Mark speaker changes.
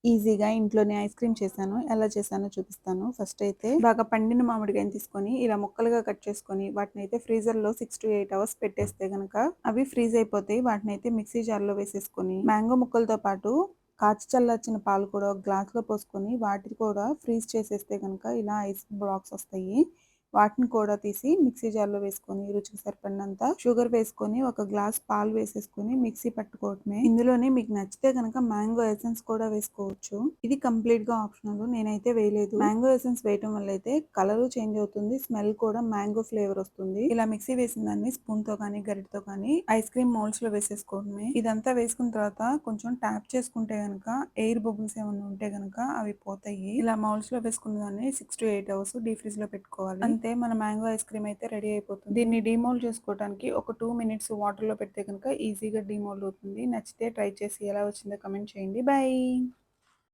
Speaker 1: ఈజీగా ఇంట్లోనే ice cream చేశాను. ఎలా చేశానో చూపిస్తాను. ఫస్ట్ అయితే బాగా పండిన మామిడికాయని తీసుకొని ఇలా ముక్కలుగా కట్ చేసుకొని వాటినైతే ఫ్రీజర్‌లో 6-8 అవర్స్ పెట్టేస్తే గనక అవి ఫ్రీజ్ అయిపోతాయి. వాటినైతే మిక్సీ జార్‌లో వేసేసుకొని మ్యాంగో ముక్కలతో పాటు కాచి చల్లార్చిన పాలు కూడా ఒక గ్లాస్‌లో పోసుకొని వాటిని కూడా ఫ్రీజ్ చేసేస్తే గనక ఇలా ఐస్ బ్లాక్స్ వస్తాయి. వాటిని కూడా తీసి మిక్సీ జార్‌లో వేసుకొని రుచికి సరిపడినంత షుగర్ వేసుకొని ఒక గ్లాస్ పాలు వేసేసుకొని మిక్సీ పట్టుకోవటమే. ఇందులోనే మీకు నచ్చితే గనక మ్యాంగో ఎసెన్స్ కూడా వేసుకోవచ్చు. ఇది కంప్లీట్‌గా ఆప్షనల్. నేనైతే వేయలేదు. మ్యాంగో ఎసెన్స్ వేయటం వల్ల అయితే కలరు చేంజ్ అవుతుంది. స్మెల్ కూడా మ్యాంగో ఫ్లేవర్ వస్తుంది. ఇలా మిక్సీ వేసిన దాన్ని స్పూన్‌తో కానీ, గరిటెతో కానీ ఐస్ క్రీమ్ మౌల్డ్స్‌లో వేసేసుకోవడమే. ఇదంతా వేసుకున్న తర్వాత కొంచెం ట్యాప్ చేసుకుంటే గనక ఎయిర్ బబుల్స్ ఏమన్నా ఉంటే గనక అవి పోతాయి. ఇలా మౌల్డ్స్‌లో వేసుకున్న దాన్ని 6-8 అవర్స్ డీప్ ఫ్రిడ్జ్‌లో పెట్టుకోవాలి. అంతే మన మ్యాంగో ఐస్ క్రీమ్ అయితే రెడీ అయిపోతుంది. దీన్ని డీమోల్డ్ చేసుకోవడానికి ఒక 2 మినిట్స్ వాటర్‌లో పెడితే గనక ఈజీగా డీమోల్డ్ అవుతుంది. నచ్చితే ట్రై చేసి ఎలా వచ్చిందో కామెంట్ చేయండి. బై.